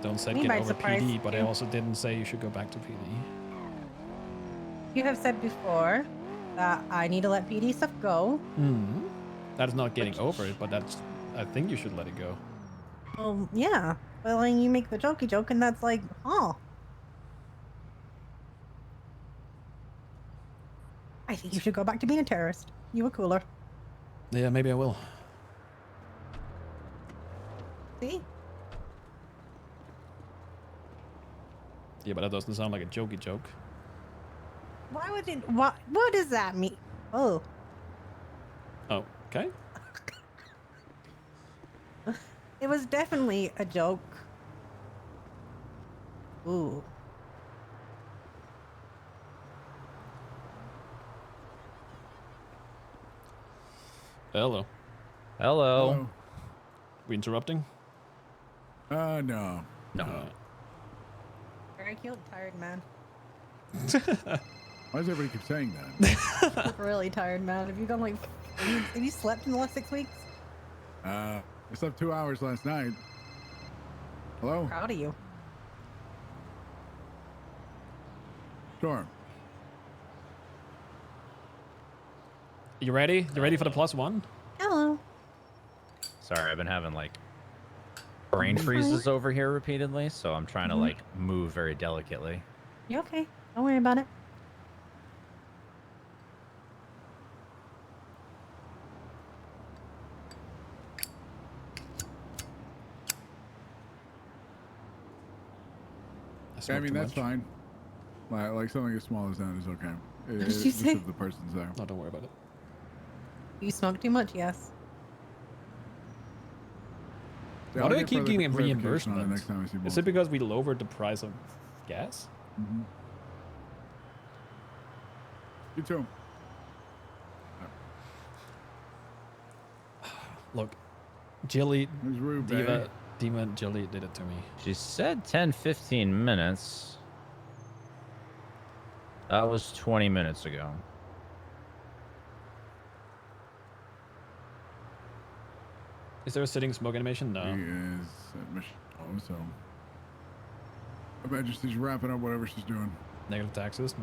don't say Me get by over surprise, PD, but I too. also didn't say you should go back to PD. You have said before that I need to let PD stuff go. Hmm. That is not getting over it, but that's. I think you should let it go. Yeah. But then you make the jokey joke, and that's like, oh. I think you should go back to being a terrorist. You were cooler. Yeah, maybe I will. See? Yeah, but that doesn't sound like a jokey joke. Why would it? What does that mean? Oh. Oh, okay. It was definitely a joke. Ooh. Hello. Hello. We interrupting? No. No. Very cute, tired man. Why does everybody keep saying that? Look really tired man. Have you gone like? Have you slept in the last 6 weeks? I slept 2 hours last night. Hello? Proud of you. Sure. You ready? You ready for the +1? Hello. Sorry, I've been having like brain freezes over here repeatedly, so I'm trying to like move very delicately. You okay? Don't worry about it. I mean, that's fine. Like something as small as that is okay. What did you Just say? if the person's there. No, don't worry about it. You smoke too much? Yes. Yeah, Why I'll do they get keep further giving clarification on it reimbursement? next time I see Is more. it because we lowered the price of gas? You too. Look, Jilly, Who's rude, Diva and Jilly did it to me. She said 10-15 minutes. That was 20 minutes ago. Is there a sitting smoke animation? No. He is at Michelle, so Her Majesty's wrapping up whatever she's doing. Negative taxes.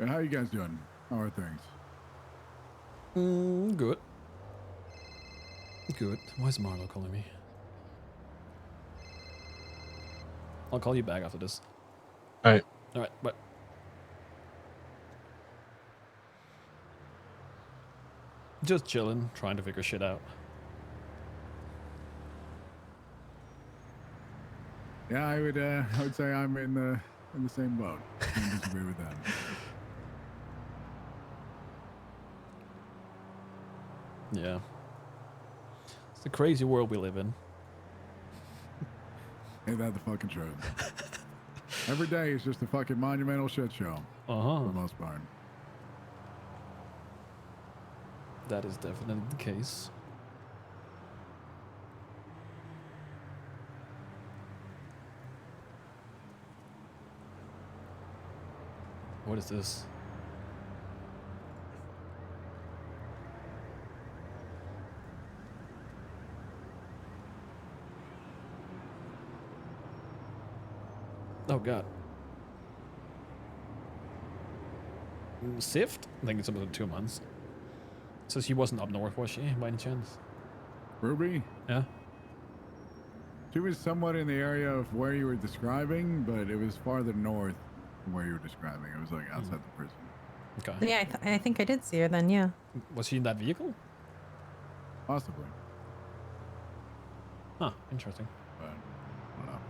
And how you guys doing? How are things? Good. Good. Why is Marlo calling me? I'll call you back after this. Alright. Alright, but just chilling, trying to figure shit out. Yeah, I would say I'm in the same boat. I don't disagree with that. Yeah. It's the crazy world we live in. Ain't that the fucking truth? Every day is just a fucking monumental shit show. For the most part. That is definitely the case. What is this? Oh god. Sift? I think it's about 2 months. So she wasn't up north, was she, by any chance? Ruby? Yeah. She was somewhat in the area of where you were describing, but it was farther north from where you were describing. It was like outside the prison. Okay. Yeah, I think I did see her then. Yeah. Was she in that vehicle? Possibly. Huh, interesting. But I don't know.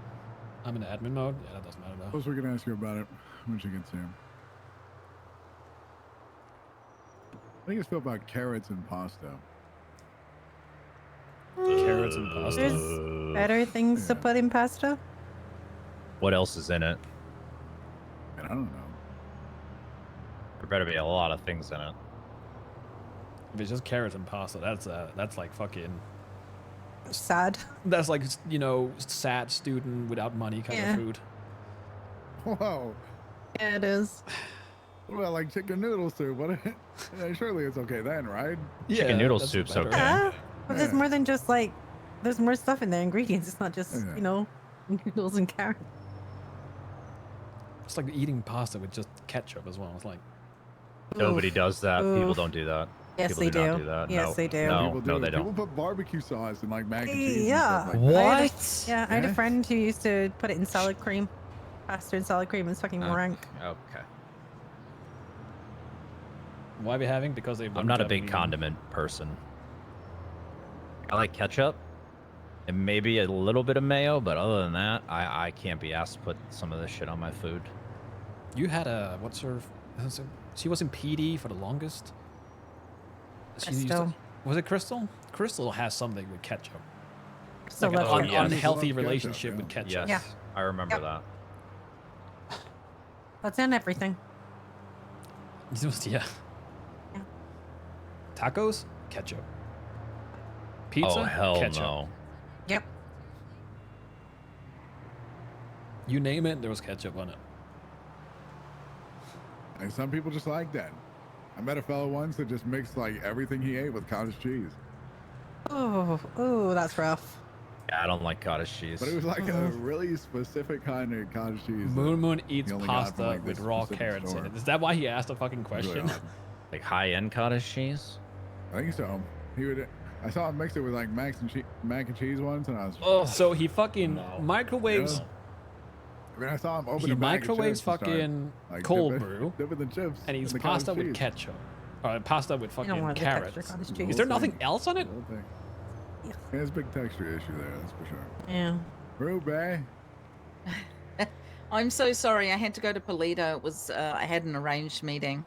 I'm in admin mode. Yeah, that doesn't matter though. Suppose we can ask her about it when she gets here. I think it's still about carrots and pasta. Carrots and pasta. There's better things to put in pasta. What else is in it? And I don't know. There better be a lot of things in it. If it's just carrots and pasta, that's like fucking Sad. That's like, you know, sad student without money kind of food. Whoa. Yeah, it is. What about like chicken noodle soup? What? Surely it's okay then, right? Chicken noodle that's soup's better. okay. Yeah, but there's Yeah. more than just like there's more stuff in the ingredients. It's not just Yeah. you know noodles and carrots. It's like eating pasta with just ketchup as well. It's like, Nobody Oof. does that. People Oof. don't do that. Yes, People they do not do. do that. Yes, no, they do. Yeah, no, people no, do. they People don't. put barbecue sauce and like mac and cheese Yeah. and stuff like that. What? Yeah, I had a Yeah. friend who used to put it in salad cream, pasta and salad cream. It's fucking rank. Okay. why are we having? Because they. I'm wouldn't not a have big eaten- condiment person. I like ketchup and maybe a little bit of mayo, but other than that, I can't be asked to put some of this shit on my food. You had a what's her? She was in PD for the longest. She used to- Crystal. was it Crystal? Crystal has something with ketchup. So Like an that's Oh, un- what- yes. unhealthy Ketchup, relationship yeah. with ketchup. Yes, Yeah. I remember Yep. that. That's in everything. Yeah. Yeah. Tacos, ketchup. Pizza, Oh hell ketchup. no! Yep. You name it, there was ketchup on it. And some people just like that. I met a fellow once that just mixed like everything he ate with cottage cheese. Oh, that's rough. Yeah, I don't like cottage cheese. But it was like a really specific kind of cottage cheese. Moon eats only got pasta from, like, with this raw specific carrots store. in it. Is that why he asked the fucking It was really question? odd. Like high-end cottage cheese. I think so. He would. I saw him mix it with like mac and cheese once, and I was. Oh, so he fucking No. microwaves. Yeah. I mean, I saw him open He a bag of microwaves chips and start, fucking like, cold dip it- brew, dip it in chips, and eats the cottage pasta with cheese. ketchup. Or pasta with You don't fucking want the carrots. texture cottage The cheese. Is there whole nothing thing. else on it? The whole thing. Yeah. There's a big texture issue there, that's for sure. Yeah. Ruby. I'm so sorry. I had to go to Polito. It was I had an arranged meeting.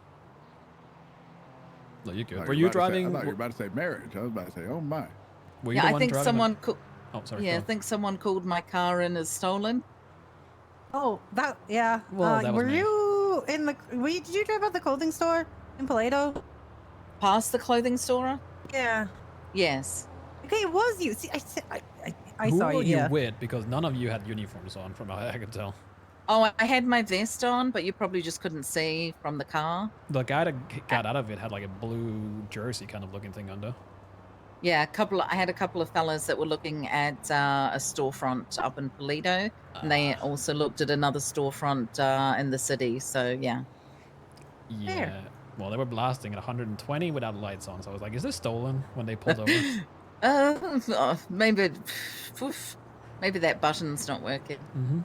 No, you're I good. thought Were you you were about to say- driving? I thought you were about to say marriage. I was about to say, oh my. Were you Yeah, the I one think driving someone. Oh, sorry. Yeah, I go on. think someone called my car in as stolen. Oh, that yeah. Well, that was were me. you in the? Did you drive out the clothing store in Paleto? Past the clothing store. Yeah. Yes. Okay, it was you. See, I Who saw were you. you Yeah. with? Because none of you had uniforms on, from what I could tell. Oh, I had my vest on, but you probably just couldn't see from the car. The guy that got out of it had like a blue jersey kind of looking thing under. Yeah, I had a couple of fellas that were looking at a storefront up in Polito, and they also looked at another storefront in the city. So yeah. Yeah. Fair. Well, they were blasting at 120 without lights on, so I was like, "Is this stolen?" When they pulled over. Maybe, maybe that button's not working. Mm-hmm.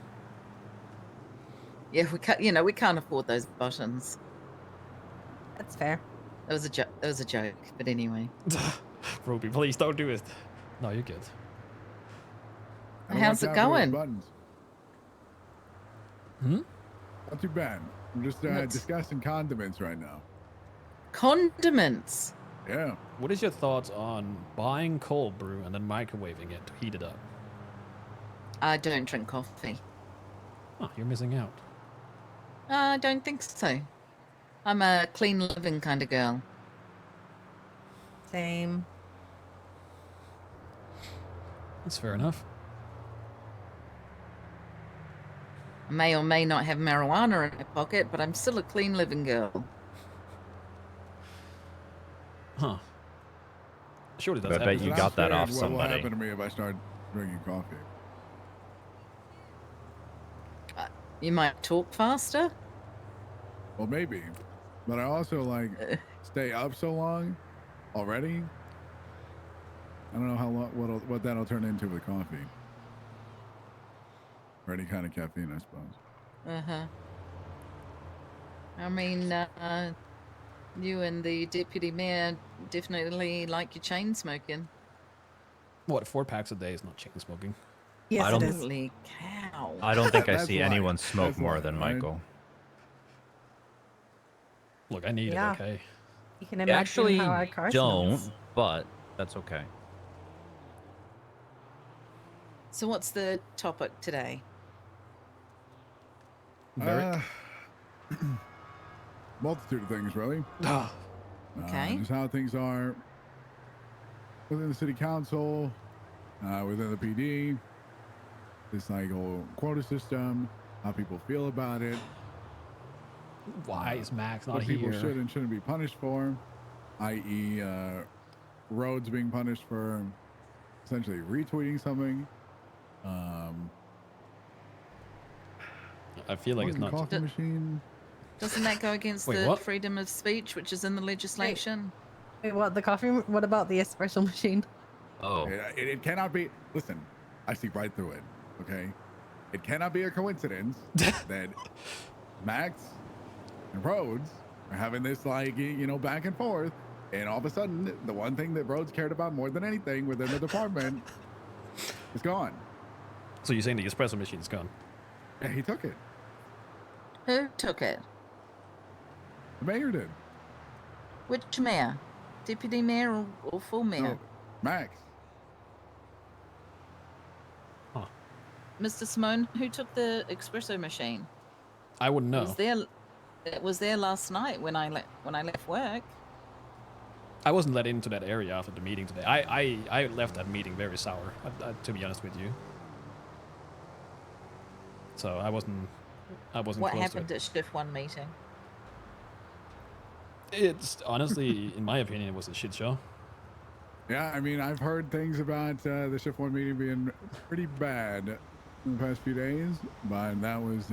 Yeah, we can't. We can't afford those buttons. That's fair. That was a joke. That was a joke. But anyway, Ruby, please don't do it. No, you're good. I don't How's watch it out for those going? buttons. Hmm? Not too bad. I'm just What's- discussing condiments right now. condiments. Yeah. What is your thoughts on buying cold brew and then microwaving it to heat it up? I don't drink coffee. Oh, you're missing out. I don't think so. I'm a clean living kind of girl. Same. That's fair enough. I may or may not have marijuana in my pocket, but I'm still a clean living girl. Huh. Surely that's I bet you And I'm got that scared off what will somebody. happen to me if I start drinking coffee? You might talk faster. Well, maybe. But I also like stay up so long already. I don't know how long what that'll turn into with coffee. Or any kind of caffeine, I suppose. Uh-huh. I mean, you and the deputy mayor definitely like your chain smoking. What, 4 packs a day is not chain smoking. Yes, I don't- it is. Holy cow. I don't think I That's see light. anyone smoke That's more light, than right? Michael. Look, I need Yeah. it, okay? You can I imagine actually how our car don't, smells. but that's okay. So what's the topic today? Very. Multitude of things, really. Okay. Just how things are within the city council, within the PD, this like whole quota system, how people feel about it. Why is Max not what people here? should and shouldn't be punished for, i.e., Rhodes being punished for essentially retweeting something. I feel like it's fucking not. coffee machine. Doesn't that go against Wait, the what? freedom of speech, which is in the legislation? Wait, what? The coffee? What about the espresso machine? Oh, It cannot be. Listen, I see right through it. Okay, it cannot be a coincidence that Max and Rhodes are having this like back and forth, and all of a sudden the one thing that Rhodes cared about more than anything within the department is gone. So you're saying the espresso machine is gone? Yeah, he took it. Who took it? The mayor did. Which mayor? Deputy mayor or full mayor? No, Max. Huh. Mr. Simone, who took the espresso machine? I wouldn't know. It was there last night when I left work. I wasn't let into that area after the meeting today. I left that meeting very sour, to be honest with you. So I wasn't What close happened to it. at Shift 1 meeting? It's honestly, in my opinion, it was a shit show. Yeah, I mean, I've heard things about the Shift 1 meeting being pretty bad in the past few days, but that was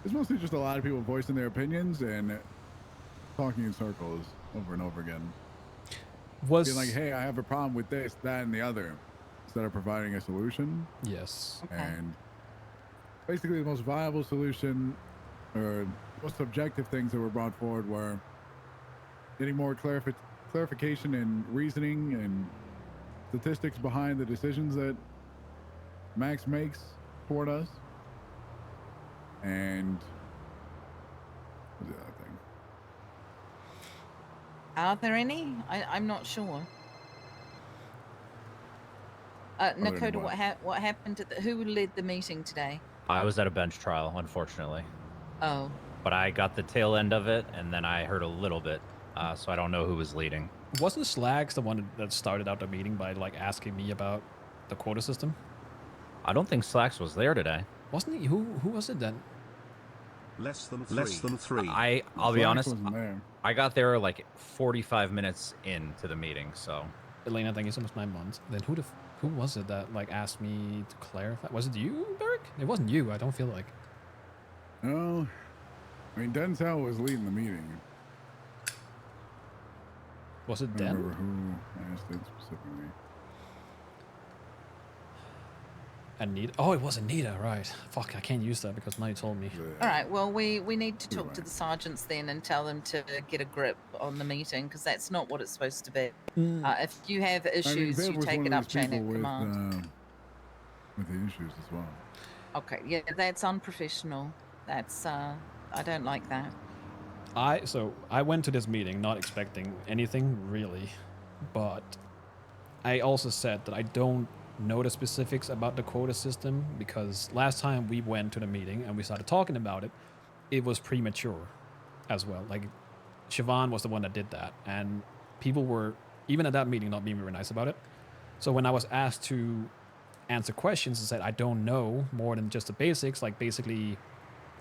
it's mostly just a lot of people voicing their opinions and talking in circles over and over again. Was Being like, hey, I have a problem with this, that, and the other, instead of providing a solution. yes. Okay. And basically the most viable solution or most objective things that were brought forward were getting more clarification and reasoning and statistics behind the decisions that Max makes toward us. And what's the other thing? Are there any? I'm not sure. than Nakota, what? what happened? Who led the meeting today? I was at a bench trial, unfortunately, Oh, but I got the tail end of it, and then I heard a little bit, so I don't know who was leading. Wasn't Slags the one that started out the meeting by like asking me about the quota system? I don't think Slacks was there today. Wasn't he? Who was it then? Less than three. I'll be Slack honest, wasn't there. I got there like 45 minutes into the meeting, so Elena, thank you so much. 9 months. Then who was it that like asked me to clarify? Was it you, Beric? It wasn't you. I don't feel like. No, I mean Denzel was leading the meeting. Was it I don't remember Den? who asked it specifically. Anita? Oh, it was Anita, right? Fuck, I can't use that because now you told me. all right. Well, we need to talk to Right. the sergeants then and tell them to get a grip on the meeting because that's not what it's supposed to be. If you have issues, Viv you was take one it of up those chain people of command. with the issues as well. Okay, yeah, that's unprofessional. That's I don't like that. I went to this meeting not expecting anything really, but I also said that I don't know the specifics about the quota system because last time we went to the meeting and we started talking about it, it was premature as well. Like Siobhan was the one that did that, and people were even at that meeting not being very nice about it. So when I was asked to answer questions, I said I don't know more than just the basics. Like basically,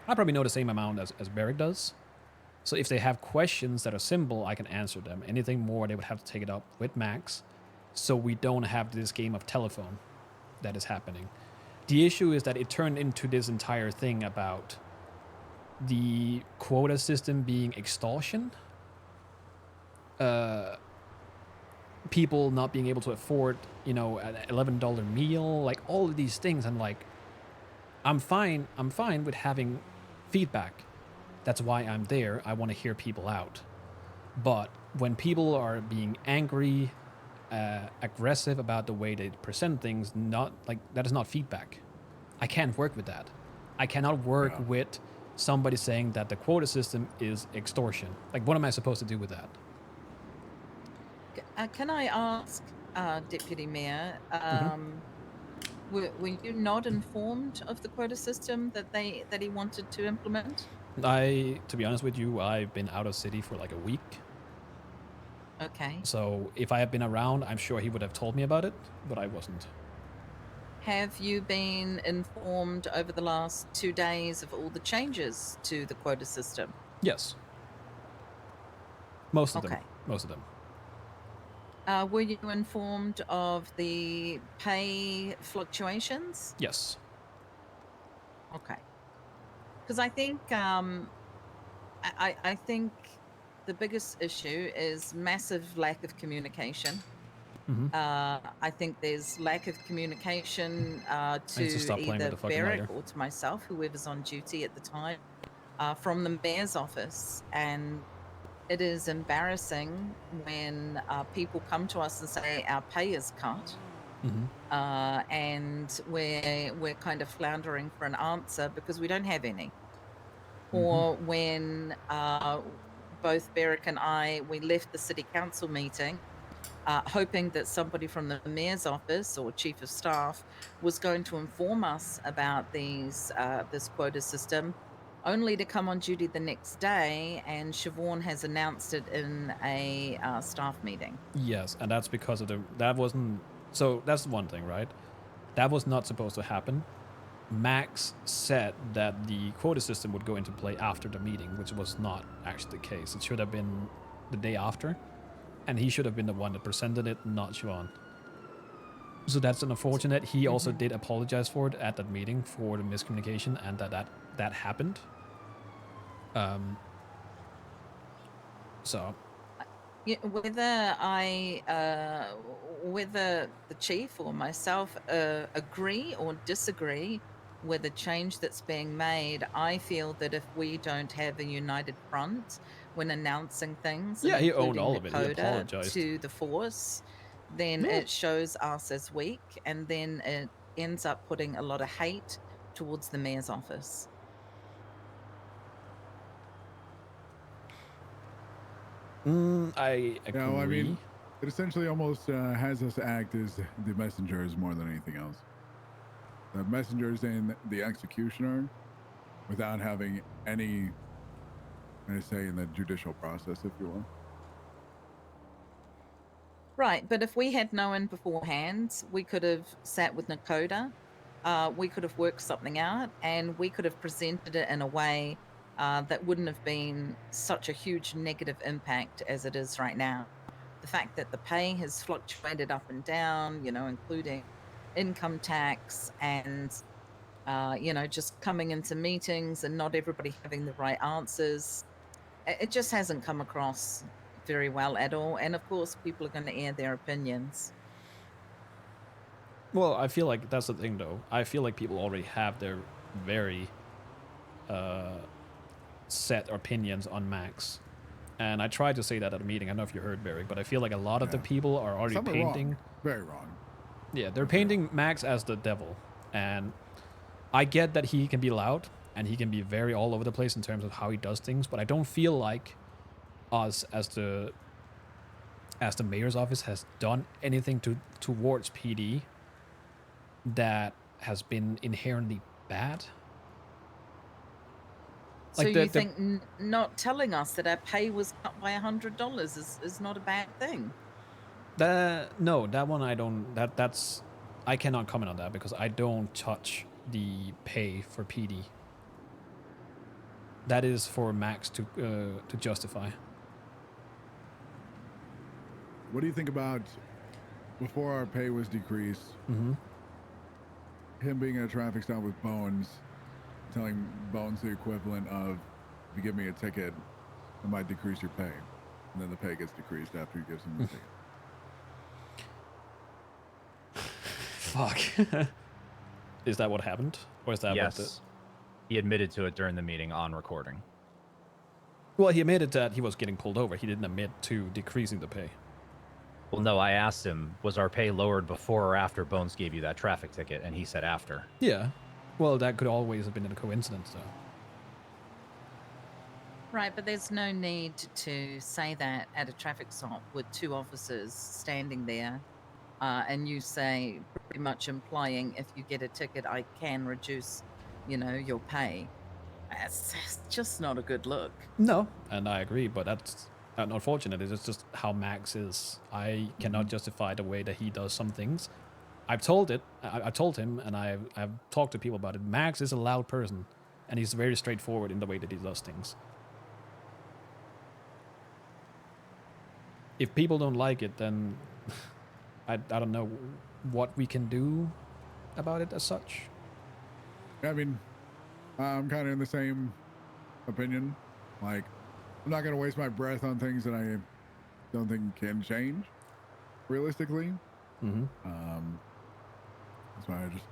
I probably know the same amount as Beric does. So if they have questions that are simple, I can answer them. Anything more, they would have to take it up with Max. So we don't have this game of telephone that is happening. The issue is that it turned into this entire thing about the quota system being extortion. People not being able to afford, an $11 meal, like all of these things. And like, I'm fine with having feedback. That's why I'm there. I want to hear people out. But when people are being angry, aggressive about the way they present things, not like that is not feedback. I can't work with that. I cannot work with somebody saying that the quota system is extortion. Like, what am I supposed to do with that? Can I ask, Deputy Mayor, were you not informed of the quota system that he wanted to implement? To be honest with you, I've been out of city for like a week. Okay. So if I had been around, I'm sure he would have told me about it, but I wasn't. have you been informed over the last 2 days of all the changes to the quota system? Yes. Most of them. Okay. Most of them. Were you informed of the pay fluctuations? Yes. Okay. Because I think I think the biggest issue is massive lack of communication. Mm-hmm. I think there's lack of communication I need to to stop playing with either the fucking Beric lighter. or to myself, whoever's on duty at the time, from the mayor's office. And it is embarrassing when people come to us and say our pay is cut, Mm-hmm. and we're kind of floundering for an answer because we don't have any. Mm-hmm. Or when both Beric and we left the city council meeting hoping that somebody from the mayor's office or chief of staff was going to inform us about this quota system, only to come on duty the next day and Siobhan has announced it in a staff meeting. Yes, and that's because of that wasn't, so that's one thing, right? That was not supposed to happen. Max said that the quota system would go into play after the meeting, which was not actually the case. It should have been the day after, and he should have been the one that presented it, not Siobhan. So that's unfortunate. He also did apologize for it at that meeting for the miscommunication and that happened. So Yeah, whether the chief or myself agree or disagree with the change that's being made, I feel that if we don't have a united front when announcing things, yeah, and he owned including all of it. He Dakota apologized. to the force, then Yeah. it shows us as weak, and then it ends up putting a lot of hate towards the mayor's office. I agree. Yeah, well, I mean, it essentially almost has us act as the messengers more than anything else. The messengers and the executioner without having any say in the judicial process, if you will. Right, but if we had known beforehand, we could have sat with Nakota, we could have worked something out, and we could have presented it in a way that wouldn't have been such a huge negative impact as it is right now. The fact that the pay has fluctuated up and down, including income tax and, just coming into meetings and not everybody having the right answers, it just hasn't come across very well at all. And of course, people are going to air their opinions. Well, I feel like that's the thing, though. I feel like people already have their very set opinions on Max. And I tried to say that at a meeting. I don't know if you heard, Barry, but I feel like a lot of the people are already Some are painting. wrong. Very wrong. Yeah, they're painting Max as the devil. And I get that he can be loud and he can be very all over the place in terms of how he does things, but I don't feel like us as the mayor's office has done anything towards PD that has been inherently bad. So you think not telling us that our pay was cut by $100 is not a bad thing? No, that one I don't. That's I cannot comment on that because I don't touch the pay for PD. That is for Max to justify. What do you think about before our pay was decreased? Mm-hmm. Him being at a traffic stop with Bones, telling Bones the equivalent of, if you give me a ticket, I might decrease your pay. And then the pay gets decreased after he gives him the ticket. Fuck. Is that what happened? Or is that Yes. what He admitted to it during the meeting on recording. Well, he admitted that he was getting pulled over. He didn't admit to decreasing the pay. Well, no, I asked him, was our pay lowered before or after Bones gave you that traffic ticket? And he said after. Yeah. Well, that could always have been a coincidence, though. Right, but there's no need to say that at a traffic stop with two officers standing there, and you say, pretty much implying, if you get a ticket, I can reduce, your pay. It's just not a good look. No, and I agree, but that's unfortunate. It's just how Max is. I cannot justify the way that he does some things, I've told it. I told him, and I've talked to people about it. Max is a loud person, and he's very straightforward in the way that he does things. If people don't like it, then I don't know what we can do about it as such. I mean, I'm kind of in the same opinion. Like, I'm not going to waste my breath on things that I don't think can change realistically. Mm-hmm. That's why I just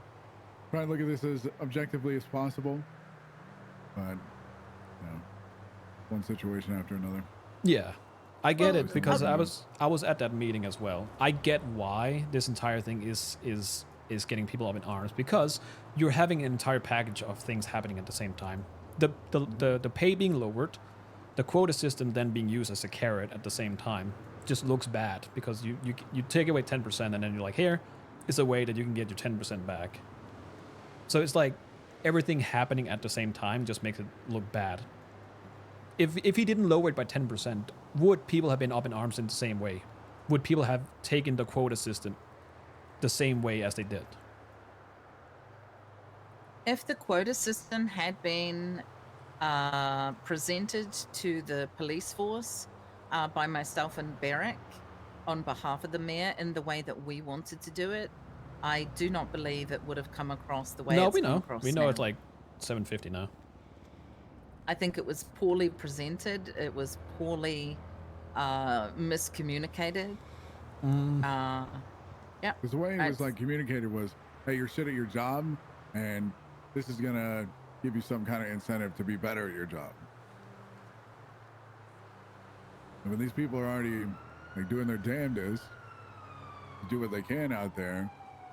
try and look at this as objectively as possible. But, one situation after another. Yeah, I get Well, it because okay. I was at that meeting as well. I get why this entire thing is getting people up in arms, because you're having an entire package of things happening at the same time. The pay being lowered, the quota system then being used as a carrot at the same time just looks bad, because you take away 10% and then you're like, here is a way that you can get your 10% back. So it's like everything happening at the same time just makes it look bad. If he didn't lower it by 10%, would people have been up in arms in the same way? Would people have taken the quota system the same way as they did? If the quota system had been presented to the police force by myself and Barrick on behalf of the mayor in the way that we wanted to do it, I do not believe it would have come across the way No, it's we come know. across We know now. it's like 750 now. I think it was poorly presented. It was poorly miscommunicated. Yeah. Because the way it was like communicated was, hey, you're shit at your job, and this is gonna give you some kind of incentive to be better at your job. And when these people are already like doing their damnedest to do what they can out there,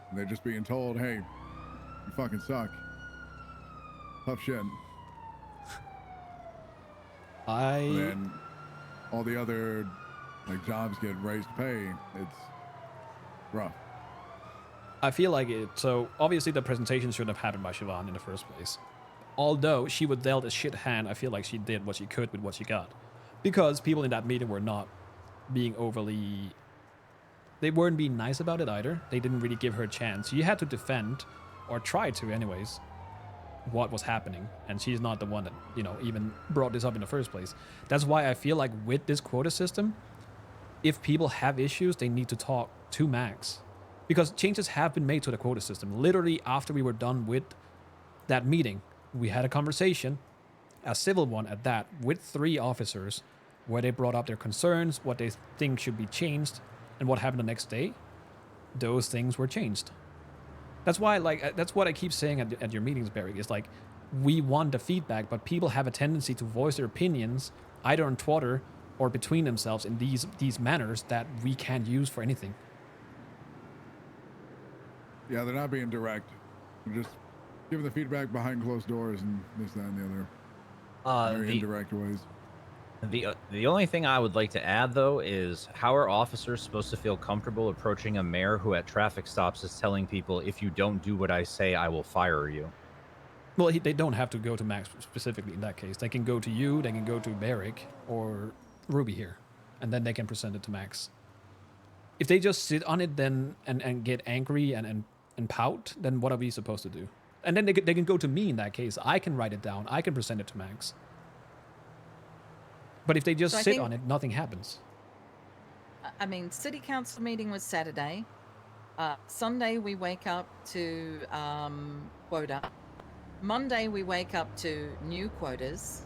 and they're just being told, hey, you fucking suck. Tough shit. And then all the other like jobs get raised pay. It's rough. I feel like it. So obviously the presentation shouldn't have happened by Siobhan in the first place. Although she was dealt a shit hand, I feel like she did what she could with what she got, because people in that meeting were not being overly. They weren't being nice about it either. They didn't really give her a chance. You had to defend, or try to, anyways, what was happening, and she's not the one that even brought this up in the first place. That's why I feel like with this quota system, if people have issues, they need to talk to Max, because changes have been made to the quota system. Literally after we were done with that meeting, we had a conversation, a civil one at that, with 3 officers, where they brought up their concerns, what they think should be changed, and what happened the next day. Those things were changed. That's why, that's what I keep saying at your meetings, Barry. Is like, we want the feedback, but people have a tendency to voice their opinions either on Twitter or between themselves in these manners that we can't use for anything. Yeah, they're not being direct. They're just giving the feedback behind closed doors and this, that, and the other. Very indirect ways. The only thing I would like to add, though, is how are officers supposed to feel comfortable approaching a mayor who at traffic stops is telling people, if you don't do what I say, I will fire you? Well, they don't have to go to Max specifically in that case. They can go to you, they can go to Barrick or Ruby here, and then they can present it to Max. If they just sit on it then and get angry and pout, then what are we supposed to do? And then they can go to me in that case. I can write it down. I can present it to Max. But if they just sit on it, nothing happens. I mean, city council meeting was Saturday. Sunday we wake up to quota. Monday we wake up to new quotas.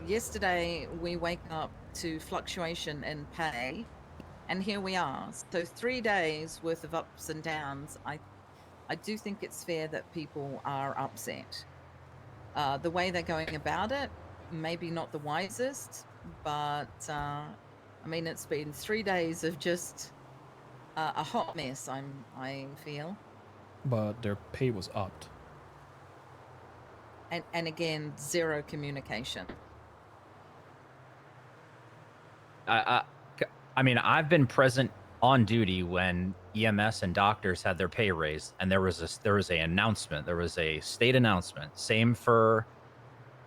Yesterday we wake up to fluctuation in pay, and here we are. So 3 days worth of ups and downs. I do think it's fair that people are upset. The way they're going about it, maybe not the wisest, but I mean, it's been 3 days of just a hot mess. I feel. But their pay was upped. And again, zero communication. I mean, I've been present on duty when EMS and doctors had their pay raised, and there was a announcement. There was a state announcement. Same for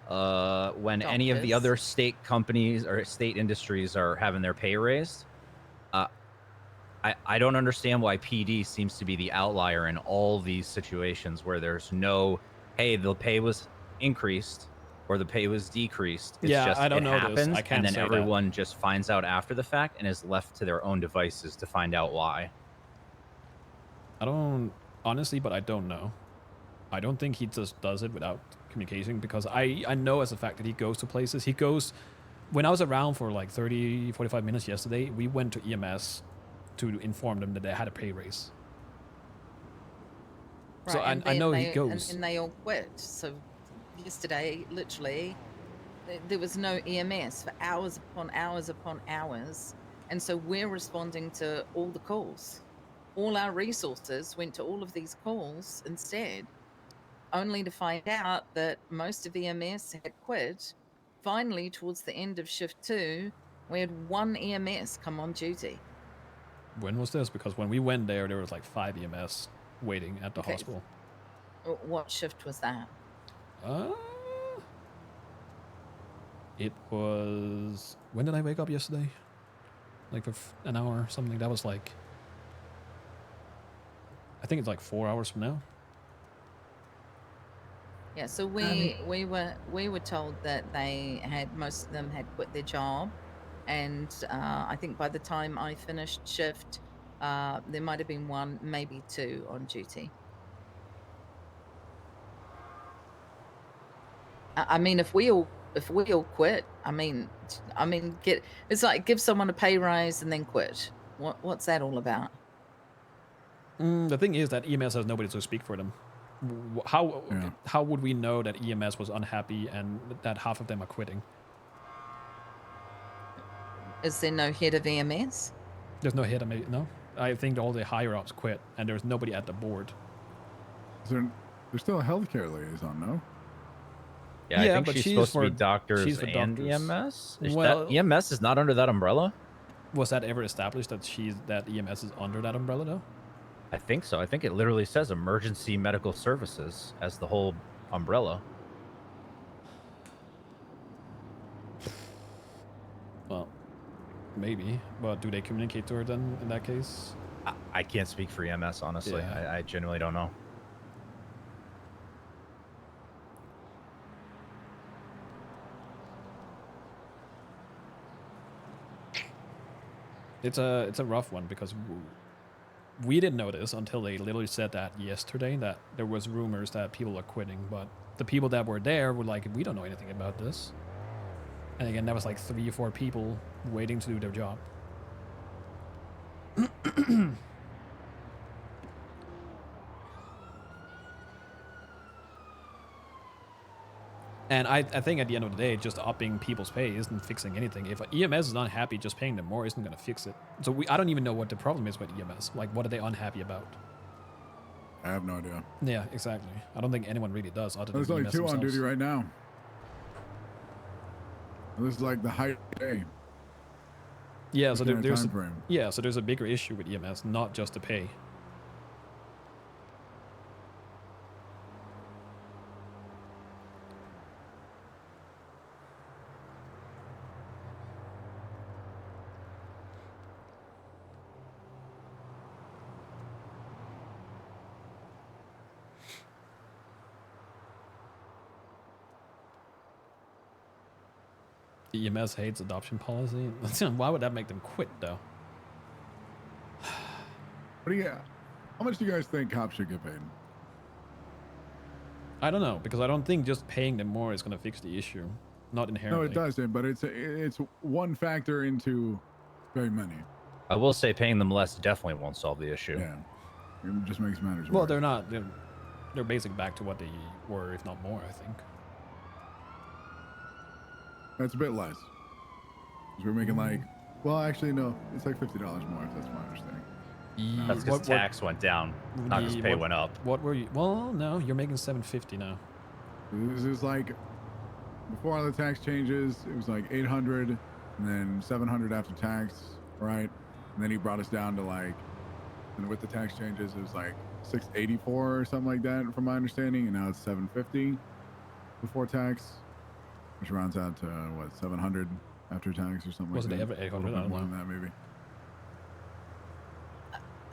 when any of the Doctors. other state companies or state industries are having their pay raised. I don't understand why PD seems to be the outlier in all these situations where there's no, hey, the pay was increased or the pay was decreased. It's Yeah, just I don't it know this. I happens, and can't then say that. everyone just finds out after the fact and is left to their own devices to find out why. I don't honestly, but I don't know. I don't think he just does it without communication because I know as a fact that he goes to places. He goes when I was around for like 30, 45 minutes yesterday, we went to EMS to inform them that they had a pay raise. Right, So and I then know he they goes. and they all quit. So yesterday, literally, there was no EMS for hours upon hours upon hours, and so we're responding to all the calls. All our resources went to all of these calls instead, only to find out that most of EMS had quit. Finally, towards the end of shift 2, we had one EMS come on duty. When was this? Because when we went there was like 5 EMS waiting at the Okay. hospital. What shift was that? It was... When did I wake up yesterday? Like for an hour or something. That was like... I think it's like 4 hours from now. Yeah, so we were told that most of them had quit their job, and I think by the time I finished shift, there might have been one, maybe two on duty. I mean, if we all quit, I mean, it's like give someone a pay rise and then quit. What's that all about? The thing is that EMS has nobody to speak for them. How would we know that EMS was unhappy and that half of them are quitting? Is there no head of EMS? There's no head. No. I think all the higher ups quit, and there's nobody at the board. There's still a healthcare liaison, no? Yeah, I think but she's supposed to be doctors she's for and doctors. EMS. Well, EMS is not under that umbrella? Was that ever established that EMS is under that umbrella though? I think so. I think it literally says emergency medical services as the whole umbrella. Well, maybe. But do they communicate to her then in that case? I can't speak for EMS, honestly. Yeah. I genuinely don't know. It's a rough one because we didn't know this until they literally said that yesterday, that there was rumors that people are quitting, but the people that were there were like, we don't know anything about this. And again, that was like 3 or 4 people waiting to do their job. And I think at the end of the day, just upping people's pay isn't fixing anything. If EMS is not happy, just paying them more isn't going to fix it. So I don't even know what the problem is with EMS. Like, what are they unhappy about? I have no idea. Yeah, exactly. I don't think anyone really does. Other than There's like EMS 2 on themselves. duty right now. This is like the height of the day. Yeah, so there's frame. yeah, so there's a bigger issue with EMS, not just the pay. The EMS hates adoption policy. Why would that make them quit, though? What do you? How much do you guys think cops should get paid? I don't know, because I don't think just paying them more is going to fix the issue. Not inherently. No, it doesn't. But it's one factor into very many. I will say paying them less definitely won't solve the issue. Yeah, it just makes matters Well, worse. they're not. They're basically back to what they were, if not more, I think. That's a bit less. 'Cause we're making like, well, actually, no, it's like $50 more. If that's my understanding. That's because tax went down, not because pay went up. What were you? Well, no, you're making $750 now. This is like before all the tax changes, it was like 800, and then 700 after tax, right? And then he brought us down to like, and with the tax changes, it was like 684 or something like that, from my understanding, and now it's 750 before tax, which rounds out to what, 700 after tax or something. Was like it that. ever 800? I don't More know. than that, maybe.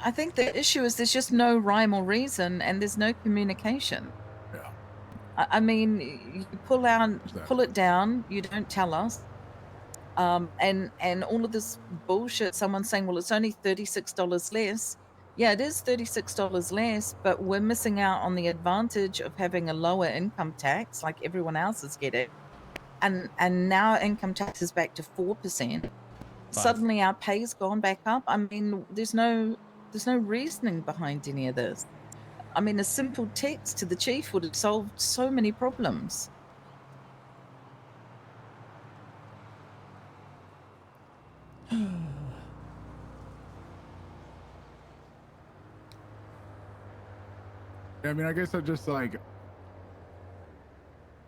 I think the issue is there's just no rhyme or reason, and there's no communication. Yeah. I mean, you pull it down. You don't tell us. And all of this bullshit. Someone saying, "Well, it's only $36 less." Yeah, it is $36 less, but we're missing out on the advantage of having a lower income tax, like everyone else is getting. And now income tax is back to 4%. Five. Suddenly, our pay's gone back up. I mean, there's no reasoning behind any of this. I mean, a simple text to the chief would have solved so many problems. I mean, I guess I just like,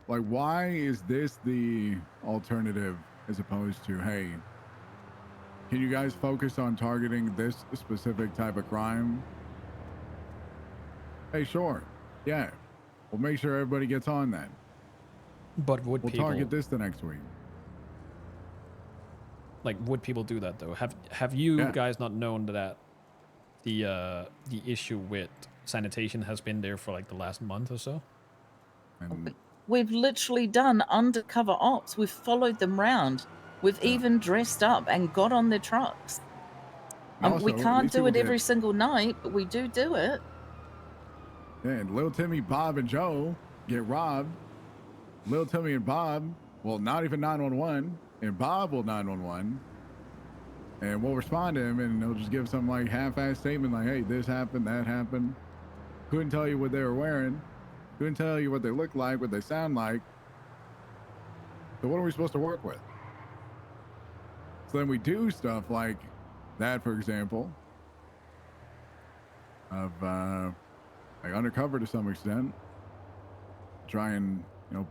why is this the alternative as opposed to, hey, can you guys focus on targeting this specific type of crime? Hey, sure. Yeah. We'll make sure everybody gets on that. But would We'll people target this the next week. like would people do that though? Have you Yeah. guys not known that the issue with sanitation has been there for like the last month or so? And We've literally done undercover ops. We've followed them round. We've Yeah. even dressed up and got on their trucks. also, We can't these do people it every get- single night, but we do it. Yeah, and Little Timmy, Bob, and Joe get robbed. Little Timmy and Bob will not even 911, and Bob will 911, and we'll respond to him, and they'll just give some like half-assed statement like, "Hey, this happened, that happened." Couldn't tell you what they were wearing. Couldn't tell you what they look like, what they sound like. So what are we supposed to work with? So then we do stuff like that, for example, of like undercover to some extent, try and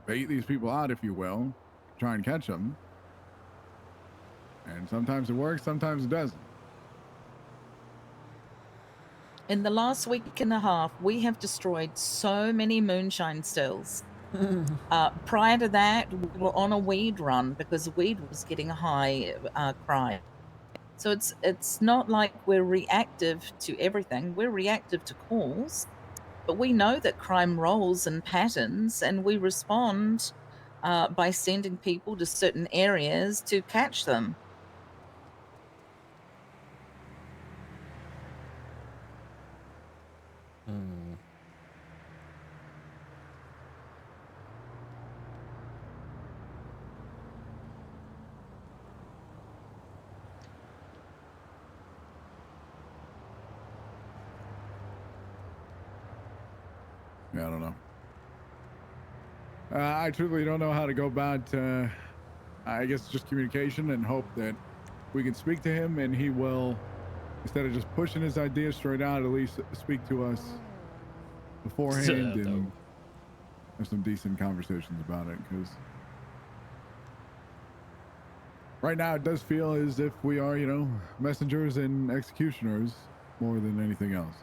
bait these people out, if you will, try and catch them. And sometimes it works, sometimes it doesn't. In the last week and a half, we have destroyed so many moonshine stills. Prior to that, we were on a weed run because weed was getting high crime. So it's not like we're reactive to everything. We're reactive to calls, but we know that crime rolls and patterns, and we respond by sending people to certain areas to catch them. Yeah, I don't know. I truly don't know how to go about, I guess, just communication, and hope that we can speak to him and he will, instead of just pushing his ideas straight out, at least speak to us beforehand and have some decent conversations about it. Because right now it does feel as if we are, messengers and executioners more than anything else.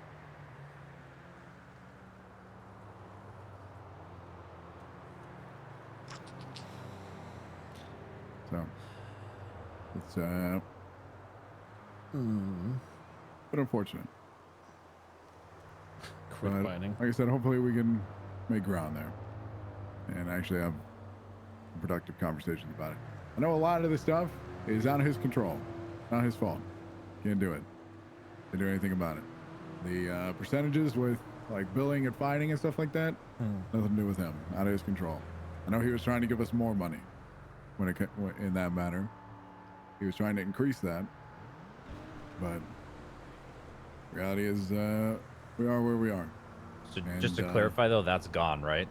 So it's but unfortunate. Quit But fighting. like I said, hopefully we can make ground there and actually have productive conversations about it. I know a lot of this stuff is out of his control, not his fault. Can't do it. Can't do anything about it. The percentages with like billing and fighting and stuff like that, nothing to do with him. Out of his control. I know he was trying to give us more money when it in that matter. He was trying to increase that, but reality is we are where we are. So And, just to clarify, though, that's gone, right?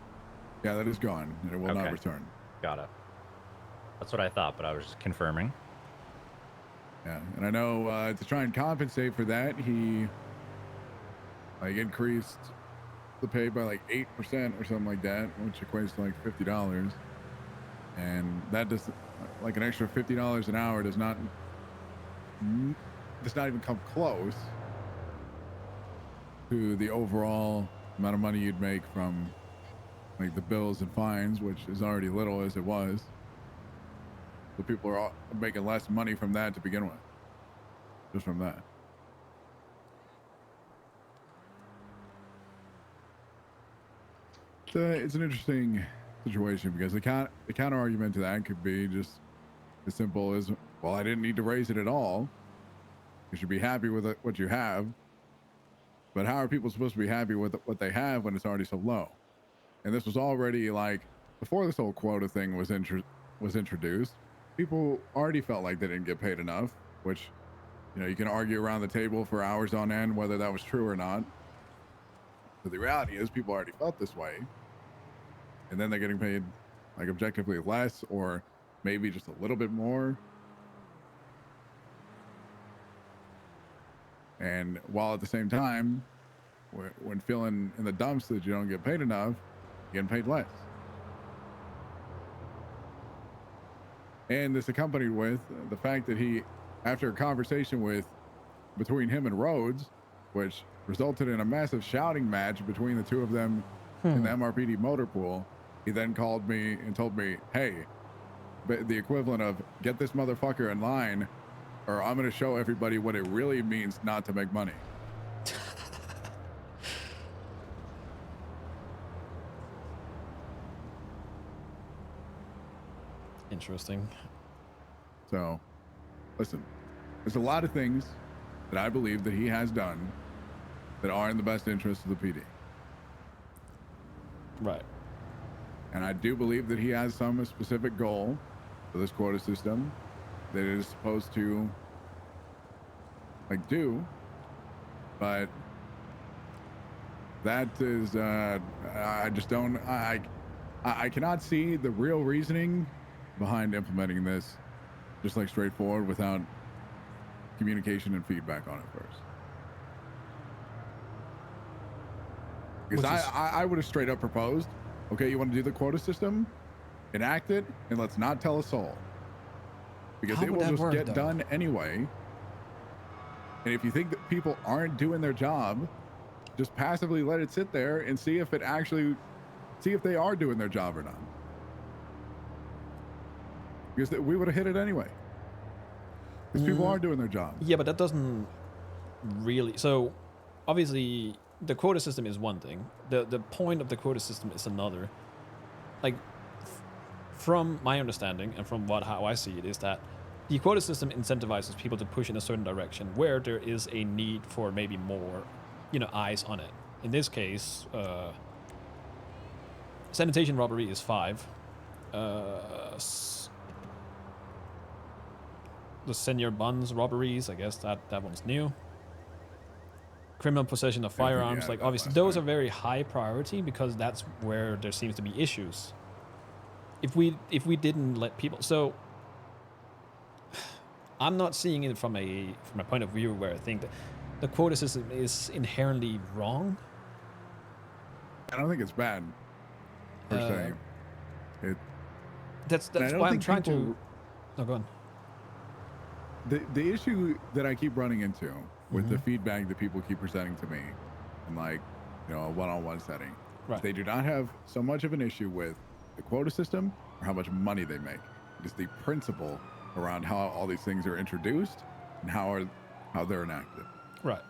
Yeah, that is gone, and it will not return. Got it. That's what I thought, but I was just confirming. Yeah, and I know to try and compensate for that, he like increased the pay by like 8% or something like that, which equates to like $50. And that does, like, an extra $50 an hour does not even come close to the overall amount of money you'd make from like the bills and fines, which is already little as it was. So people are all making less money from that to begin with, just from that. it's an interesting situation because the counter argument to that could be just as simple as, well, I didn't need to raise it at all. You should be happy with what you have. But how are people supposed to be happy with what they have when it's already so low? And this was already like before this whole quota thing was introduced. People already felt like they didn't get paid enough, which, you know, you can argue around the table for hours on end whether that was true or not. But the reality is people already felt this way. And then they're getting paid like objectively less or maybe just a little bit more. And while at the same time, when feeling in the dumps that you don't get paid enough, you're getting paid less. And this accompanied with the fact that he, after a conversation between him and Rhodes, which resulted in a massive shouting match between the two of them in the MRPD motor pool, he then called me and told me, hey, the equivalent of get this motherfucker in line or I'm going to show everybody what it really means not to make money. Interesting. So, listen, there's a lot of things that I believe that he has done that are in the best interest of the PD. Right. And I do believe that he has some specific goal for this quota system that it is supposed to do, but that is I just don't I cannot see the real reasoning behind implementing this just like straightforward without communication and feedback on it first. Because I would have straight up proposed, okay, you want to do the quota system, enact it, and let's not tell a soul. Because it will just get done anyway. And if you think that people aren't doing their job, just passively let it sit there and see if they are doing their job or not. Because we would have hit it anyway. Because people are doing their job. Yeah, but that doesn't really. So, obviously, the quota system is one thing. The point of the quota system is another. Like, from my understanding and from how I see it is that the quota system incentivizes people to push in a certain direction where there is a need for maybe more, eyes on it. In this case, sanitation robbery is 5. The senior buns robberies, I guess that one's new. Criminal possession of firearms, obviously those are very high priority because that's where there seems to be issues. If we didn't let people, so I'm not seeing it from a point of view where I think that the quota system is inherently wrong. I don't think it's bad per se. That's why I'm trying to. No, go on. The issue that I keep running into with the feedback that people keep presenting to me in a one-on-one setting, they do not have so much of an issue with the quota system or how much money they make. It's the principle around how all these things are introduced and how they're enacted. Right.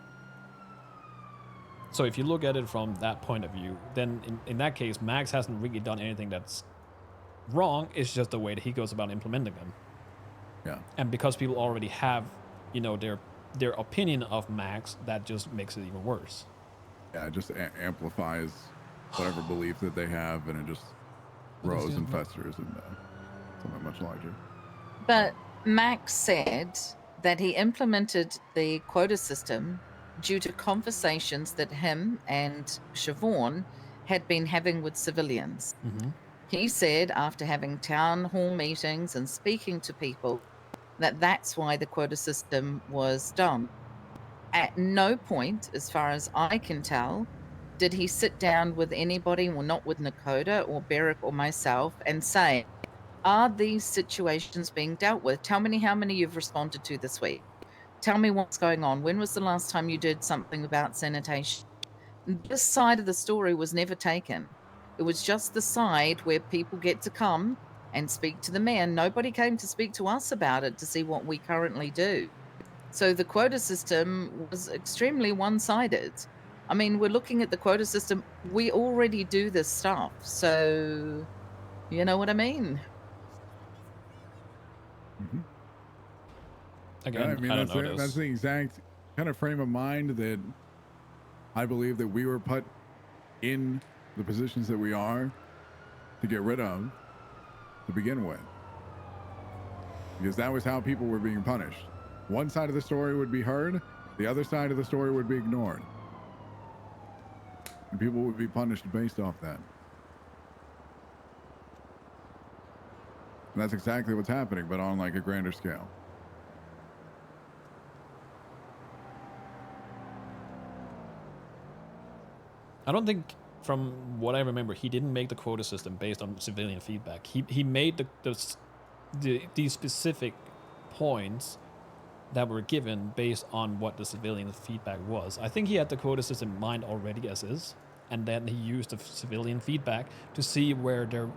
So if you look at it from that point of view, then in that case, Max hasn't really done anything that's wrong. It's just the way that he goes about implementing them. Yeah. And because people already have, their opinion of Max, that just makes it even worse. Yeah, it just amplifies whatever belief that they have, and it just grows and festers into something much larger. But Max said that he implemented the quota system due to conversations that him and Siobhan had been having with civilians. Mm-hmm. He said after having town hall meetings and speaking to people that that's why the quota system was done. At no point, as far as I can tell, did he sit down with anybody, well, not with Nakoda or Beric or myself, and say, are these situations being dealt with? Tell me how many you've responded to this week. Tell me what's going on. When was the last time you did something about sanitation? This side of the story was never taken. It was just the side where people get to come and speak to the mayor. Nobody came to speak to us about it to see what we currently do. So the quota system was extremely one-sided. I mean, we're looking at the quota system. We already do this stuff. So, you know what I mean? Mhm. Yeah, Again, I mean, I don't that's know it. That's this. the exact kind of frame of mind that I believe that we were put in the positions that we are to get rid of to begin with. Because that was how people were being punished. One side of the story would be heard, the other side of the story would be ignored. And people would be punished based off that. And that's exactly what's happening, but on like a grander scale. I don't think, from what I remember, he didn't make the quota system based on civilian feedback. He made the specific points that were given based on what the civilian feedback was. I think he had the quota system in mind already as is, and then he used the civilian feedback to see where there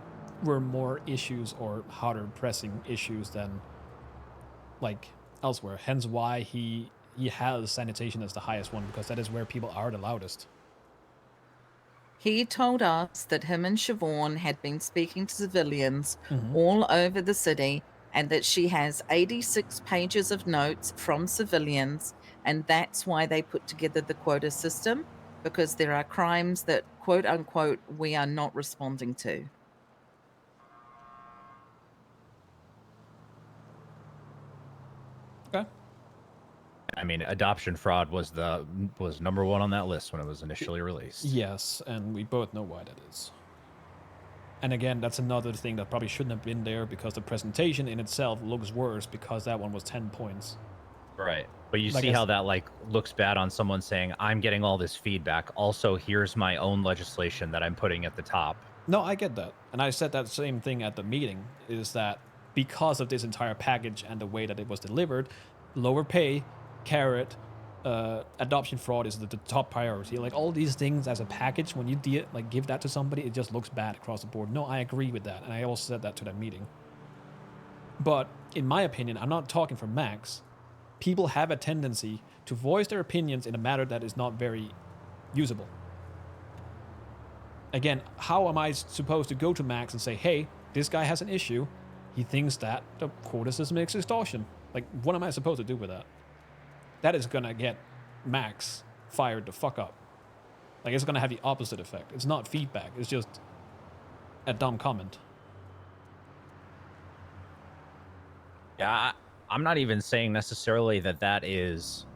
were more issues or harder pressing issues than like elsewhere. Hence why he has sanitation as the highest one, because that is where people are the loudest. He told us that him and Siobhan had been speaking to civilians Mhm. all over the city and that she has 86 pages of notes from civilians. And that's why they put together the quota system, because there are crimes that, quote unquote, we are not responding to. Okay. I mean, adoption fraud was number one on that list when it was initially released. Yes, and we both know why that is. And again, that's another thing that probably shouldn't have been there, because the presentation in itself looks worse because that one was 10 points. Right. But you Like see I how s- that like looks bad on someone saying, I'm getting all this feedback. Also, here's my own legislation that I'm putting at the top. No, I get that. And I said that same thing at the meeting, is that because of this entire package and the way that it was delivered, lower pay, carrot, adoption fraud is the top priority. Like all these things as a package, when you give that to somebody, it just looks bad across the board. No, I agree with that. And I also said that to that meeting. But in my opinion, I'm not talking for Max. People have a tendency to voice their opinions in a manner that is not very usable. Again, how am I supposed to go to Max and say, hey, this guy has an issue. He thinks that the quota system is extortion. Like, what am I supposed to do with that? That is going to get Max fired the fuck up. Like, it's going to have the opposite effect. It's not feedback, it's just a dumb comment. Yeah, I'm not even saying necessarily that is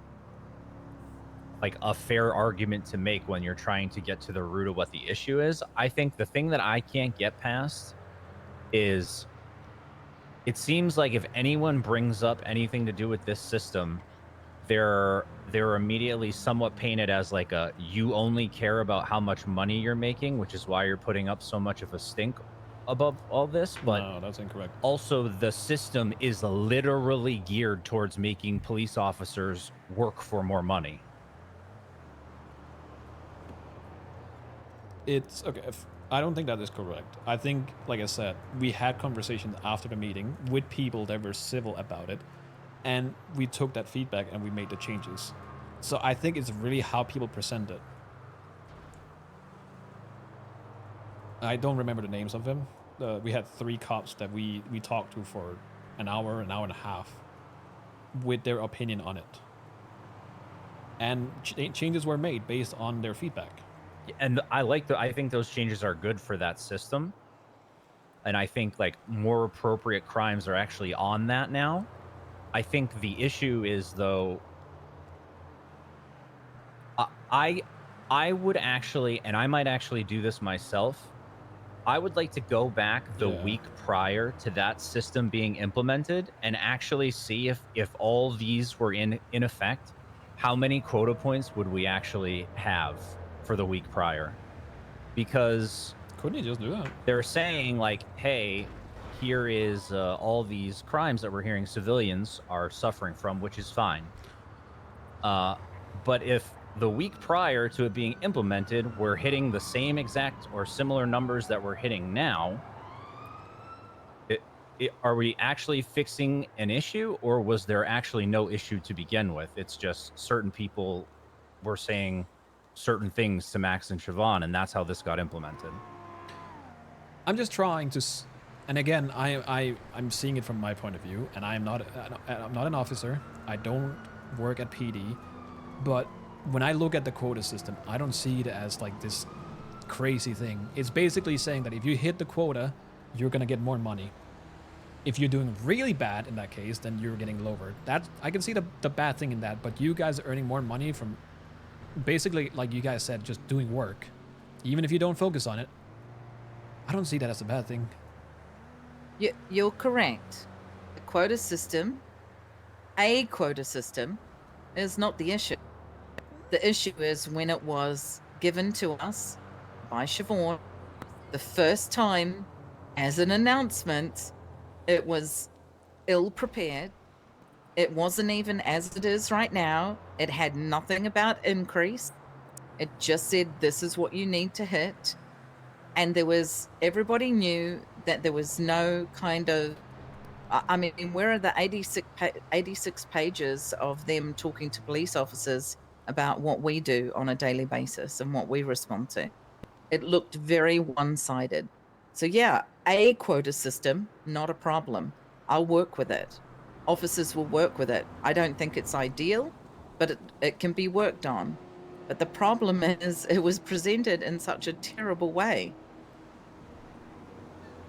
like a fair argument to make when you're trying to get to the root of what the issue is. I think the thing that I can't get past is it seems like if anyone brings up anything to do with this system, they're immediately somewhat painted as like a you only care about how much money you're making, which is why you're putting up so much of a stink above all this. But No, that's incorrect. also the system is literally geared towards making police officers work for more money. It's okay. I don't think that is correct. I think, like I said, we had conversations after the meeting with people that were civil about it, and we took that feedback and we made the changes. So I think it's really how people present it. I don't remember the names of them. We had 3 cops that we talked to for an hour and a half with their opinion on it. And changes were made based on their feedback. And I think those changes are good for that system. And I think like more appropriate crimes are actually on that now. I think the issue is though I I would actually, and I might actually do this myself. I would like to go back the Yeah. week prior to that system being implemented and actually see if all these were in effect, how many quota points would we actually have for the week prior? Because Couldn't you just do that? they're saying like, hey, here is all these crimes that we're hearing civilians are suffering from, which is fine. But if the week prior to it being implemented, we're hitting the same exact or similar numbers that we're hitting now, are we actually fixing an issue, or was there actually no issue to begin with? It's just certain people were saying certain things to Max and Siobhan, and that's how this got implemented. I'm just trying to, and again, I'm seeing it from my point of view, and I'm not an officer. I don't work at PD, but when I look at the quota system, I don't see it as like this crazy thing. It's basically saying that if you hit the quota, you're gonna get more money. If you're doing really bad in that case, then you're getting lower. That I can see the bad thing in that, but you guys are earning more money from basically, like you guys said, just doing work. Even if you don't focus on it, I don't see that as a bad thing. You're correct. The quota system, a quota system, is not the issue. The issue is when it was given to us by Siobhan the first time as an announcement. It was ill prepared. It wasn't even as it is right now. It had nothing about increase. It just said, this is what you need to hit. And everybody knew that there was no kind of, I mean, where are the 86 pages of them talking to police officers about what we do on a daily basis and what we respond to? It looked very one-sided. So yeah, a quota system, not a problem. I'll work with it. Officers will work with it. I don't think it's ideal, but it can be worked on. But the problem is it was presented in such a terrible way.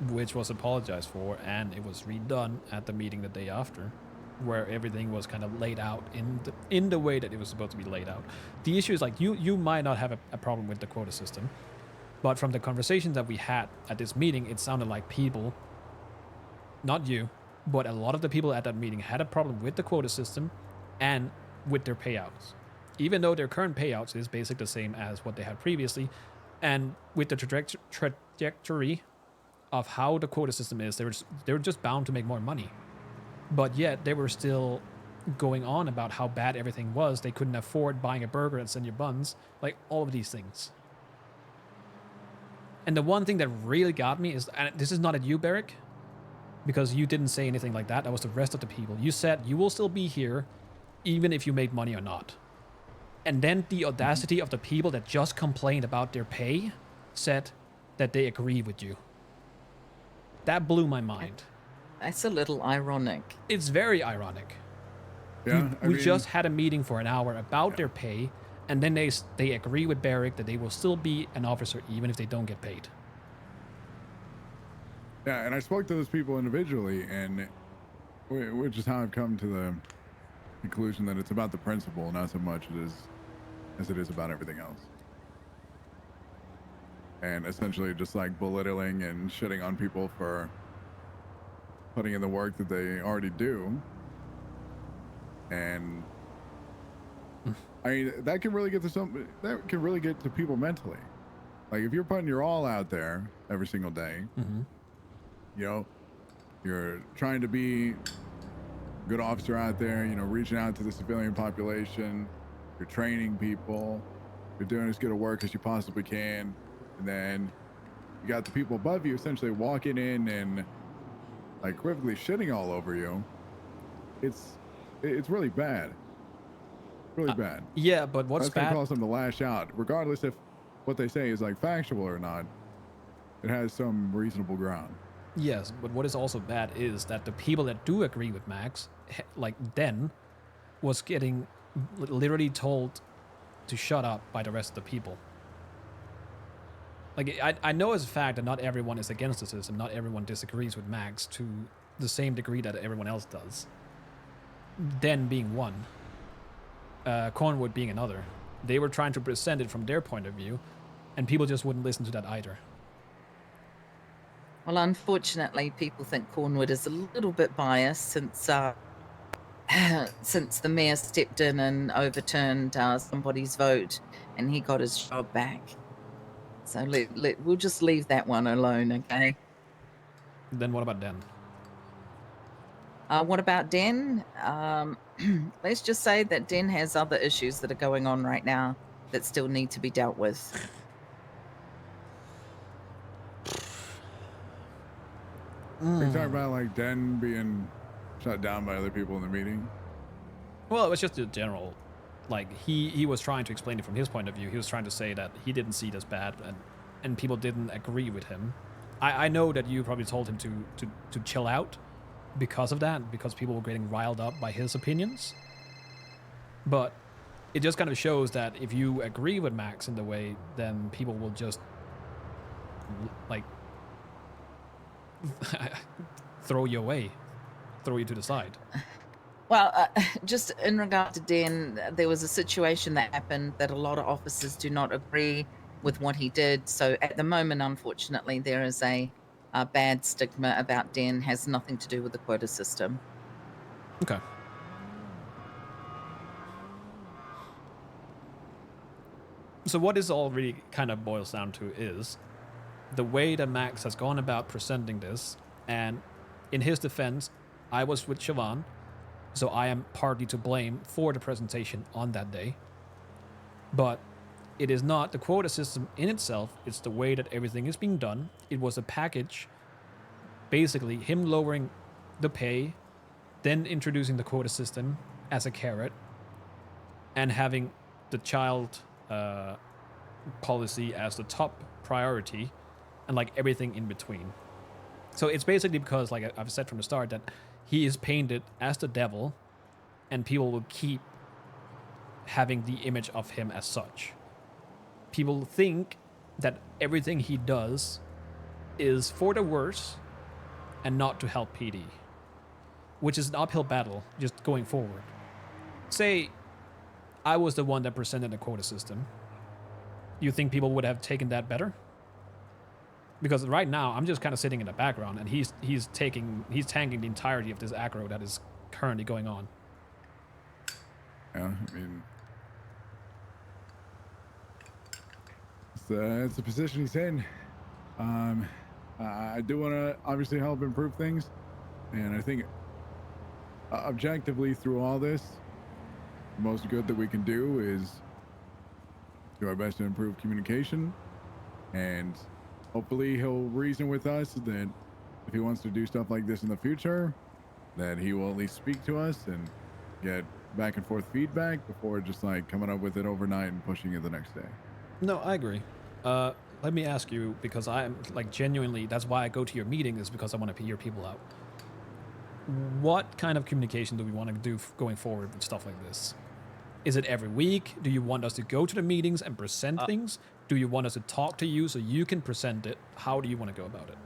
Which was apologized for, and it was redone at the meeting the day after, where everything was kind of laid out in the way that it was supposed to be laid out. The issue is like you might not have a problem with the quota system, but from the conversations that we had at this meeting, it sounded like people, not you, but a lot of the people at that meeting had a problem with the quota system and with their payouts. Even though their current payouts is basically the same as what they had previously, and with the trajectory of how the quota system is, they were just bound to make more money. But yet they were still going on about how bad everything was. They couldn't afford buying a burger at Senior Buns, like all of these things. And the one thing that really got me is, and this is not at you, Barrick, because you didn't say anything like that. That was the rest of the people. You said you will still be here even if you make money or not. And then the audacity of the people that just complained about their pay said that they agree with you. That blew my mind. That's a little ironic. It's very ironic. Yeah, We just had a meeting for an hour about their pay, and then they agree with Barrick that they will still be an officer even if they don't get paid. Yeah, and I spoke to those people individually, and which is how I've come to the conclusion that it's about the principle, not so much as it is about everything else. And essentially just like belittling and shitting on people for putting in the work that they already do. And I mean, that can really get to people mentally. Like if you're putting your all out there every single day, you know, you're trying to be a good officer out there, you know, reaching out to the civilian population, you're training people, you're doing as good a work as you possibly can, and then you got the people above you essentially walking in and like equivocally shitting all over you. It's really bad. Really bad. Yeah, but what's That's gonna bad? cause them to lash out, regardless if what they say is like factual or not. It has some reasonable ground. Yes, but what is also bad is that the people that do agree with Max, like Den, was getting literally told to shut up by the rest of the people. Like, I know as a fact that not everyone is against the system, not everyone disagrees with Max to the same degree that everyone else does. Den being one, Cornwood being another. They were trying to present it from their point of view, and people just wouldn't listen to that either. Well, unfortunately, people think Cornwood is a little bit biased since since the mayor stepped in and overturned somebody's vote, and he got his job back. So we'll just leave that one alone, okay? Then what about Den? What about Den? Let's just say that Den has other issues that are going on right now that still need to be dealt with. Are you talking about like Den being shut down by other people in the meeting? Well, it was just a general like he was trying to explain it from his point of view. He was trying to say that he didn't see it as bad, and people didn't agree with him. I know that you probably told him to chill out because of that, because people were getting riled up by his opinions. But it just kind of shows that if you agree with Max in the way, then people will just like throw you away, throw you to the side. Well, just in regard to Dan, there was a situation that happened that a lot of officers do not agree with what he did. So at the moment, unfortunately, there is a bad stigma about Dan. Has nothing to do with the quota system. Okay. So what this all really kind of boils down to is the way that Max has gone about presenting this, and in his defense, I was with Siobhan, so I am partly to blame for the presentation on that day. But it is not the quota system in itself, it's the way that everything is being done. It was a package, basically him lowering the pay, then introducing the quota system as a carrot, and having the child policy as the top priority, and like everything in between. So it's basically because, like I've said from the start, that he is painted as the devil, and people will keep having the image of him as such. People think that everything he does is for the worse and not to help PD, which is an uphill battle just going forward. Say I was the one that presented the quota system. You think people would have taken that better? Because right now I'm just kind of sitting in the background, and he's tanking the entirety of this aggro that is currently going on. Yeah, I mean, it's the position he's in. I do want to obviously help improve things, and I think objectively through all this, the most good that we can do is do our best to improve communication, and hopefully he'll reason with us that if he wants to do stuff like this in the future, that he will at least speak to us and get back and forth feedback before just like coming up with it overnight and pushing it the next day. No, I agree. Let me ask you, because I'm like genuinely, that's why I go to your meeting, is because I want to hear people out. What kind of communication do we want to do going forward with stuff like this? Is it every week? Do you want us to go to the meetings and present things? Do you want us to talk to you so you can present it? How do you want to go about it?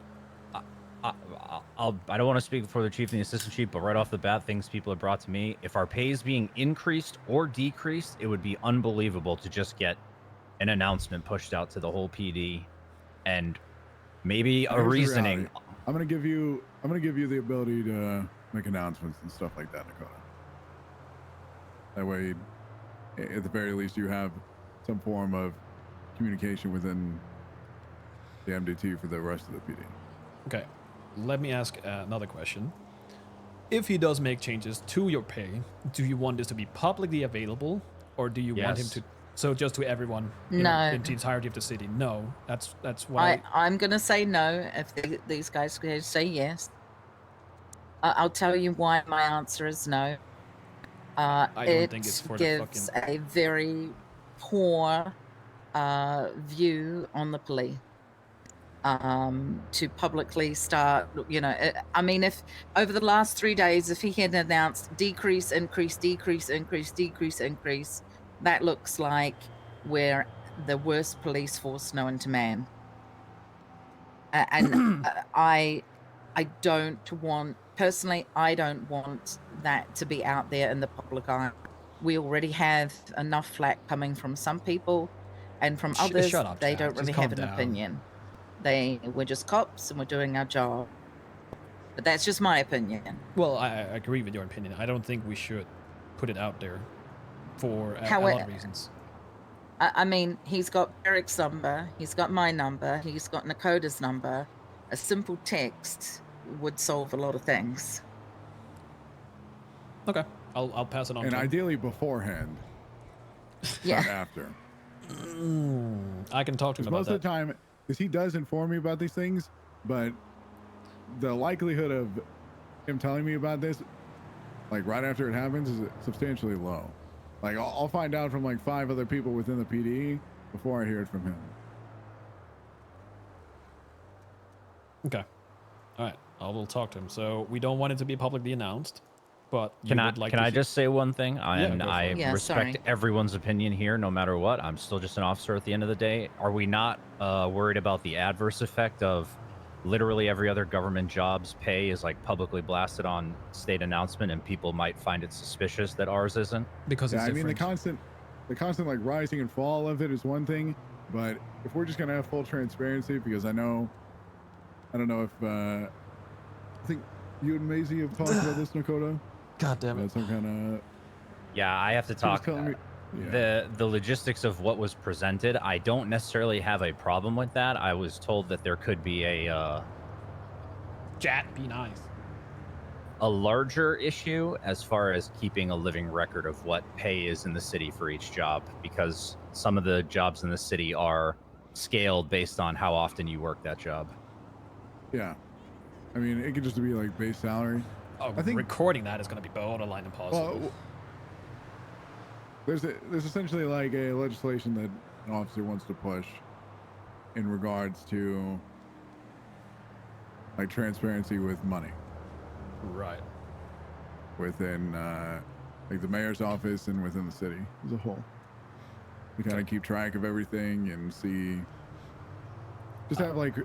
I don't want to speak for the chief and the assistant chief, but right off the bat, things people have brought to me, if our pay is being increased or decreased, it would be unbelievable to just get an announcement pushed out to the whole PD and maybe a reasoning. I'm gonna give you the ability to make announcements and stuff like that, Dakota. That way, at the very least, you have some form of communication within the MDT for the rest of the PD. Okay, let me ask another question. If he does make changes to your pay, do you want this to be publicly available, or do you want him to? So just to everyone in the entirety of the city? No, that's why I'm gonna say no if these guys say yes. I'll tell you why my answer is no. I don't think it's for the gives a very poor view on the police. To publicly start, I mean, if over the last 3 days, if he had announced decrease, increase, decrease, increase, decrease, increase, that looks like we're the worst police force known to man. And I don't want, personally, I don't want that to be out there in the public eye. We already have enough flack coming from some people, and from others, shut up, they Jack. don't really Just have calm an down. opinion. We're just cops and we're doing our job. But that's just my opinion. Well, I agree with your opinion. I don't think we should put it out there for a lot of reasons. I mean, he's got Eric's number, he's got my number, he's got Nakoda's number. A simple text would solve a lot of things. Okay, I'll pass it on. And to him. ideally beforehand, Yeah. not after. I can talk to him about Most that. of the time, because he does inform me about these things, but the likelihood of him telling me about this, like right after it happens, is substantially low. Like I'll find out from like 5 other people within the PD before I hear it from him. Okay. All right. I will talk to him. So we don't want it to be publicly announced, but you Can I would like can to I just say one thing? And go for I it. Yeah, respect sorry. everyone's opinion here, no matter what. I'm still just an officer at the end of the day. Are we not worried about the adverse effect of literally every other government job's pay is like publicly blasted on state announcement, and people might find it suspicious that ours isn't? Because Yeah, it's I mean different. the constant like rising and fall of it is one thing, but if we're just gonna have full transparency, because I don't know if I think you and Maisie have talked about this, Nakota. God damn it. About some kind of Yeah, I have to she was talk. telling me. Yeah. The logistics of what was presented, I don't necessarily have a problem with that. I was told that there could be Chat, be nice. a larger issue as far as keeping a living record of what pay is in the city for each job, because some of the jobs in the city are scaled based on how often you work that job. Yeah. I mean, it could just be like base salary. Oh, I think- recording that is going to be borderline impossible. Well, there's essentially like a legislation that an officer wants to push in regards to like transparency with money Right. within like the mayor's office and within the city as a whole. To kind of keep track of everything and see, just have like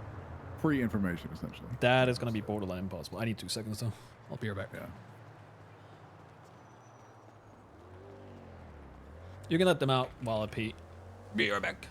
free information essentially. That is going to be borderline impossible. I need 2 seconds though. I'll be right back. Yeah. You can let them out while I pee. Be right back.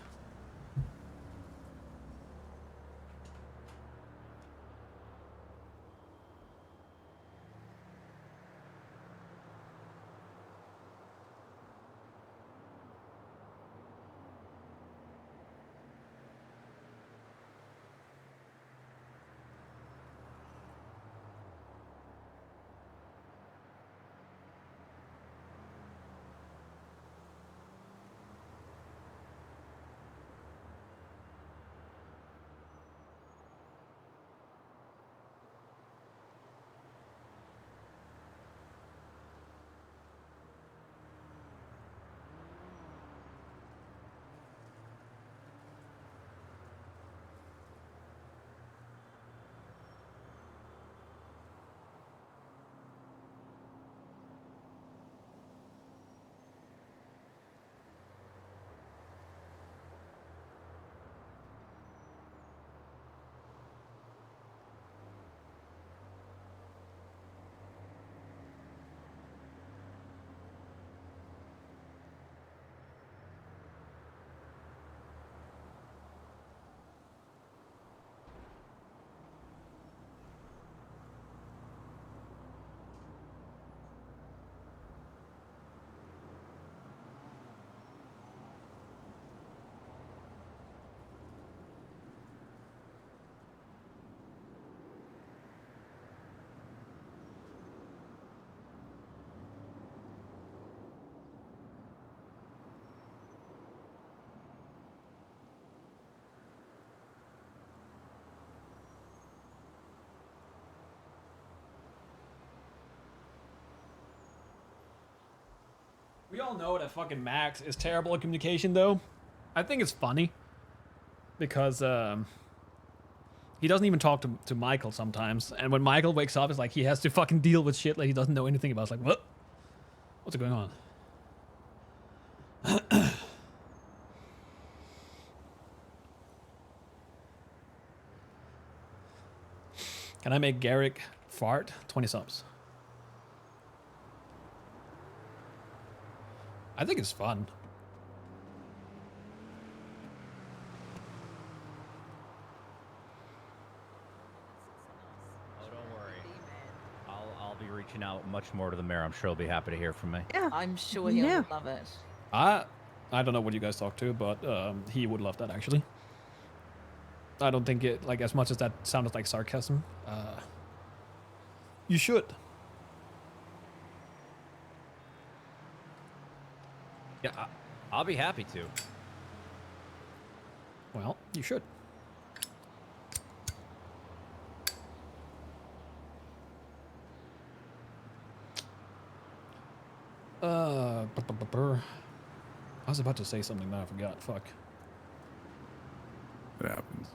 We all know that fucking Max is terrible at communication, though. I think it's funny because he doesn't even talk to Michael sometimes, and when Michael wakes up, it's like he has to fucking deal with shit like he doesn't know anything about. It's like, what? What's going on? Can I make Garrick fart? 20 subs. I think it's fun. Oh, don't worry. I'll be reaching out much more to the mayor. I'm sure he'll be happy to hear from me. Yeah. I'm sure he'll Yeah. love it. I don't know what you guys talk to, but he would love that actually. I don't think it, like, as much as that sounded like sarcasm. You should. Yeah, I'll be happy to. Well, you should. I was about to say something that I forgot. Fuck. It happens.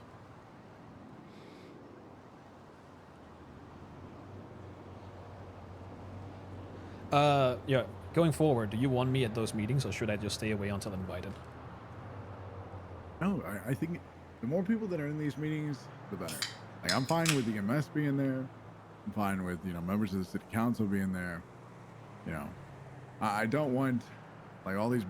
Yeah. Going forward, do you want me at those meetings, or should I just stay away until invited? No, I think the more people that are in these meetings, the better. Like, I'm fine with the EMS being there. I'm fine with, you know, members of the city council being there. You know, I don't want like all these